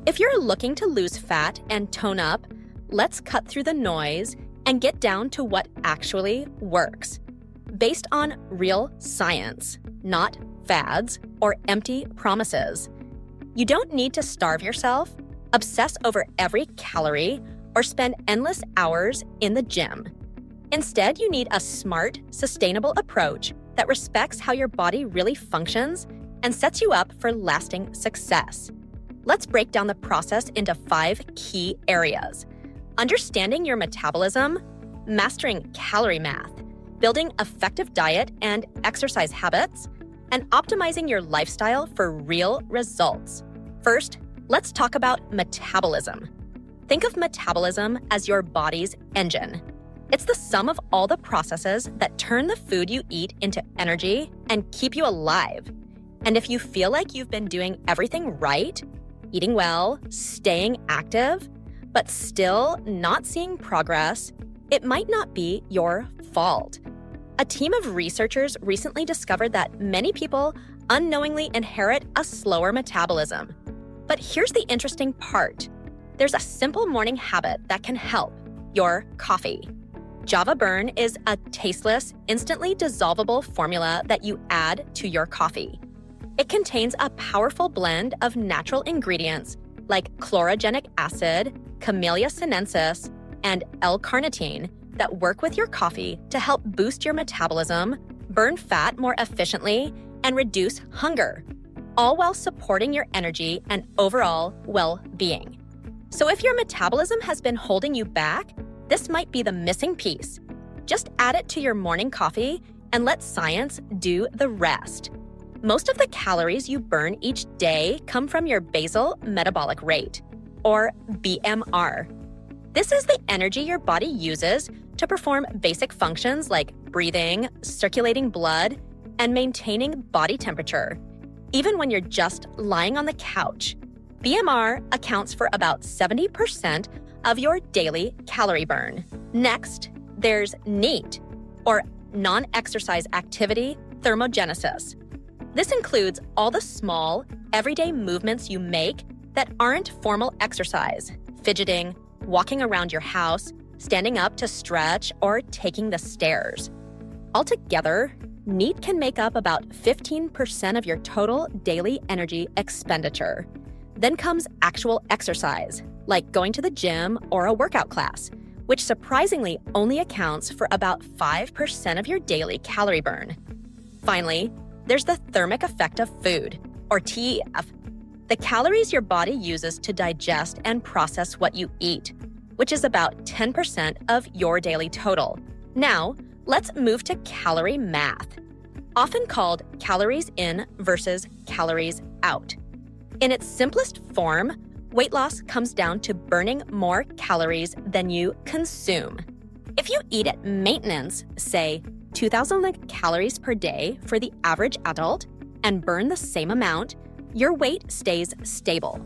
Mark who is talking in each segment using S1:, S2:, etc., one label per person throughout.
S1: If you're looking to lose fat and tone up, let's cut through the noise and get down to what actually works. Based on real science, not fads or empty promises. You don't need to starve yourself, obsess over every calorie, or spend endless hours in the gym. Instead, you need a smart, sustainable approach that respects how your body really functions and sets you up for lasting success. Let's break down the process into 5 key areas: understanding your metabolism, mastering calorie math, building effective diet and exercise habits, and optimizing your lifestyle for real results. First, let's talk about metabolism. Think of metabolism as your body's engine. It's the sum of all the processes that turn the food you eat into energy and keep you alive. And if you feel like you've been doing everything right, eating well, staying active, but still not seeing progress, it might not be your fault. A team of researchers recently discovered that many people unknowingly inherit a slower metabolism. But here's the interesting part. There's a simple morning habit that can help: your coffee. Java Burn is a tasteless, instantly dissolvable formula that you add to your coffee. It contains a powerful blend of natural ingredients like chlorogenic acid, Camellia sinensis, and L-carnitine that work with your coffee to help boost your metabolism, burn fat more efficiently, and reduce hunger, all while supporting your energy and overall well-being. So if your metabolism has been holding you back, this might be the missing piece. Just add it to your morning coffee and let science do the rest. Most of the calories you burn each day come from your basal metabolic rate, or BMR. This is the energy your body uses to perform basic functions like breathing, circulating blood, and maintaining body temperature. Even when you're just lying on the couch, BMR accounts for about 70% of your daily calorie burn. Next, there's NEAT, or non-exercise activity thermogenesis. This includes all the small, everyday movements you make that aren't formal exercise: fidgeting, walking around your house, standing up to stretch, or taking the stairs. Altogether, NEAT can make up about 15% of your total daily energy expenditure. Then comes actual exercise, like going to the gym or a workout class, which surprisingly only accounts for about 5% of your daily calorie burn. Finally, there's the thermic effect of food, or TEF, the calories your body uses to digest and process what you eat, which is about 10% of your daily total. Now, let's move to calorie math, often called calories in versus calories out. In its simplest form, weight loss comes down to burning more calories than you consume. If you eat at maintenance, say 2,000 calories per day for the average adult, and burn the same amount, your weight stays stable.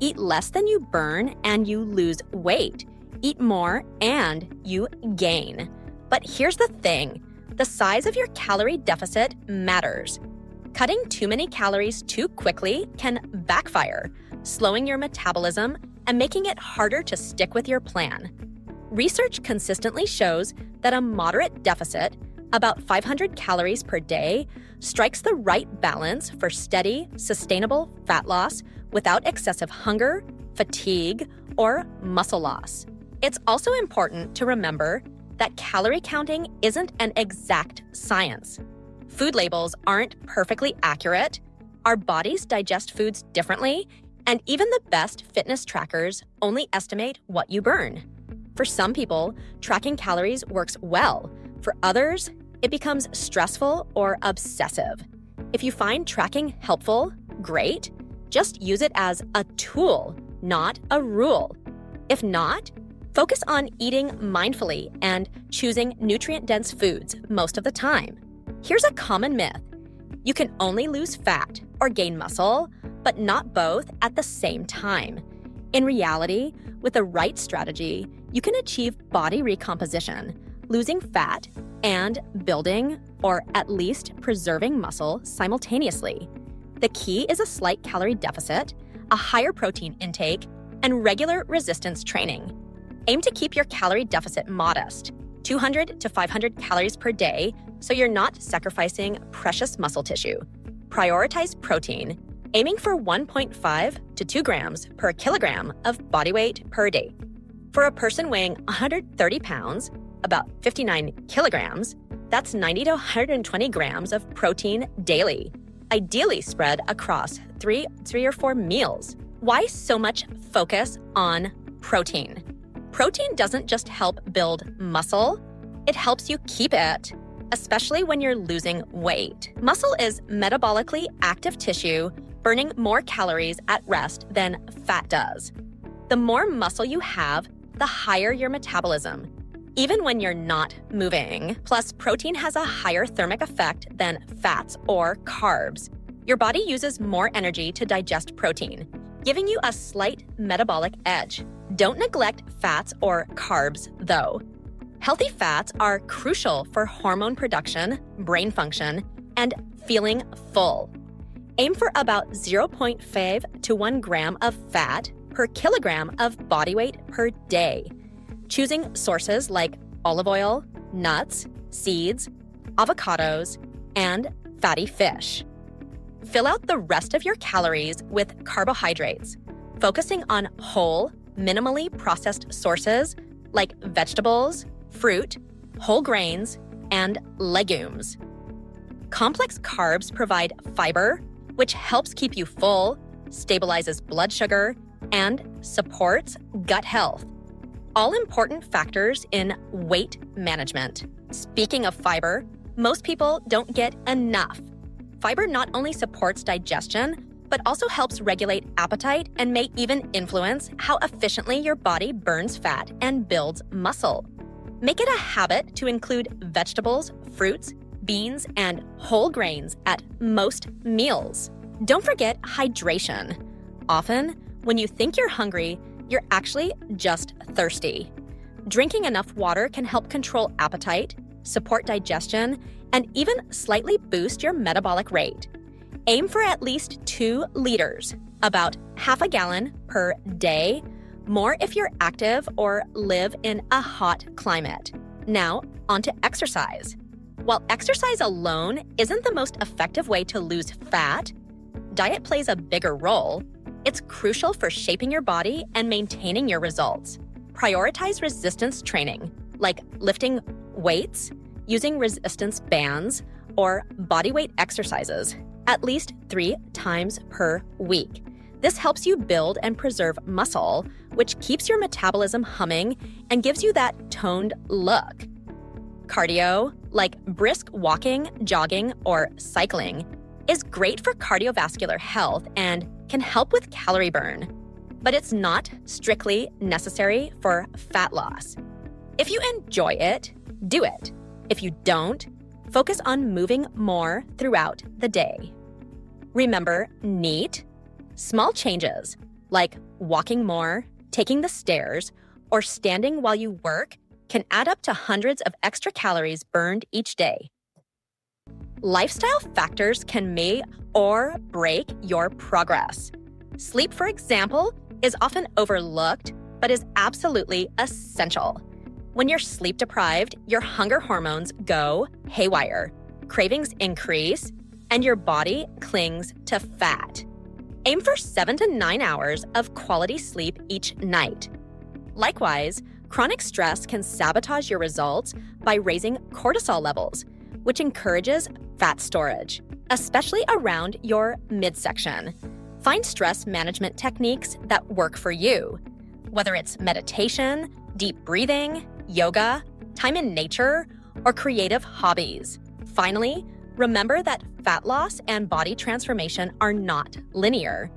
S1: Eat less than you burn and you lose weight. Eat more and you gain. But here's the thing: the size of your calorie deficit matters. Cutting too many calories too quickly can backfire, slowing your metabolism and making it harder to stick with your plan. Research consistently shows that a moderate deficit, about 500 calories per day, strikes the right balance for steady, sustainable fat loss without excessive hunger, fatigue, or muscle loss. It's also important to remember that calorie counting isn't an exact science. Food labels aren't perfectly accurate, our bodies digest foods differently, and even the best fitness trackers only estimate what you burn. For some people, tracking calories works well. For others, it becomes stressful or obsessive. If you find tracking helpful, great. Just use it as a tool, not a rule. If not, focus on eating mindfully and choosing nutrient-dense foods most of the time. Here's a common myth: you can only lose fat or gain muscle, but not both at the same time. In reality, with the right strategy, you can achieve body recomposition, losing fat, and building, or at least preserving muscle simultaneously. The key is a slight calorie deficit, a higher protein intake, and regular resistance training. Aim to keep your calorie deficit modest, 200 to 500 calories per day, so you're not sacrificing precious muscle tissue. Prioritize protein, aiming for 1.5 to 2 grams per kilogram of body weight per day. For a person weighing 130 pounds, about 59 kilograms, that's 90 to 120 grams of protein daily, ideally spread across three or four meals. Why so much focus on protein? Protein doesn't just help build muscle, it helps you keep it, especially when you're losing weight. Muscle is metabolically active tissue, burning more calories at rest than fat does. The more muscle you have, the higher your metabolism, even when you're not moving. Plus, protein has a higher thermic effect than fats or carbs. Your body uses more energy to digest protein, giving you a slight metabolic edge. Don't neglect fats or carbs, though. Healthy fats are crucial for hormone production, brain function, and feeling full. Aim for about 0.5 to 1 gram of fat per kilogram of body weight per day. Choosing sources like olive oil, nuts, seeds, avocados, and fatty fish. Fill out the rest of your calories with carbohydrates, focusing on whole, minimally processed sources like vegetables, fruit, whole grains, and legumes. Complex carbs provide fiber, which helps keep you full, stabilizes blood sugar, and supports gut health. All important factors in weight management. Speaking of fiber, most people don't get enough. Fiber not only supports digestion, but also helps regulate appetite and may even influence how efficiently your body burns fat and builds muscle. Make it a habit to include vegetables, fruits, beans, and whole grains at most meals. Don't forget hydration. Often, when you think you're hungry, you're actually just thirsty. Drinking enough water can help control appetite, support digestion, and even slightly boost your metabolic rate. Aim for at least 2 liters, about half a gallon per day, more if you're active or live in a hot climate. Now, onto exercise. While exercise alone isn't the most effective way to lose fat, diet plays a bigger role. It's crucial for shaping your body and maintaining your results. Prioritize resistance training, like lifting weights, using resistance bands, or bodyweight exercises, at least 3 times per week. This helps you build and preserve muscle, which keeps your metabolism humming and gives you that toned look. Cardio, like brisk walking, jogging, or cycling, is great for cardiovascular health and can help with calorie burn, but it's not strictly necessary for fat loss. If you enjoy it, do it. If you don't, focus on moving more throughout the day. Remember, NEAT, small changes like walking more, taking the stairs, or standing while you work can add up to hundreds of extra calories burned each day. Lifestyle factors can make or break your progress. Sleep, for example, is often overlooked, but is absolutely essential. When you're sleep deprived, your hunger hormones go haywire, cravings increase, and your body clings to fat. Aim for 7 to 9 hours of quality sleep each night. Likewise, chronic stress can sabotage your results by raising cortisol levels, which encourages fat storage, especially around your midsection. Find stress management techniques that work for you, whether it's meditation, deep breathing, yoga, time in nature, or creative hobbies. Finally, remember that fat loss and body transformation are not linear.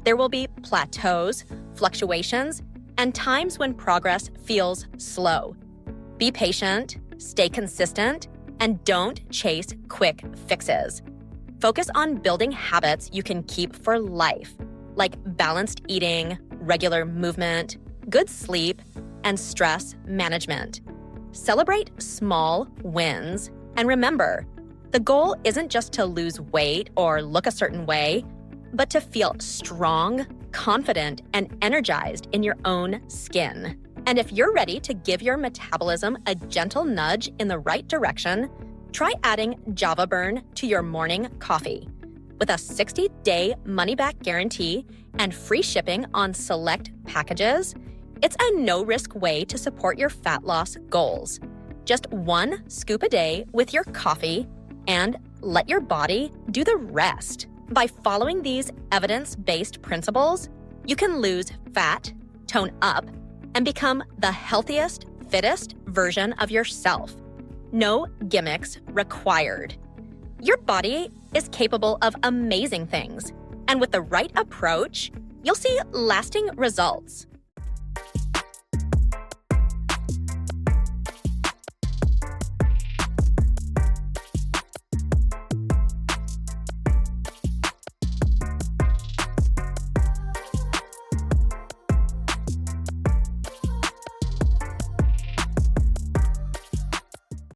S1: There will be plateaus, fluctuations, and times when progress feels slow. Be patient, stay consistent, and don't chase quick fixes. Focus on building habits you can keep for life, like balanced eating, regular movement, good sleep, and stress management. Celebrate small wins, and remember, the goal isn't just to lose weight or look a certain way, but to feel strong, confident and energized in your own skin. And if you're ready to give your metabolism a gentle nudge in the right direction, try adding Java Burn to your morning coffee. With a 60-day money-back guarantee and free shipping on select packages, it's a no-risk way to support your fat loss goals. Just 1 scoop a day with your coffee and let your body do the rest. By following these evidence-based principles, you can lose fat, tone up, and become the healthiest, fittest version of yourself. No gimmicks required. Your body is capable of amazing things, and with the right approach, you'll see lasting results.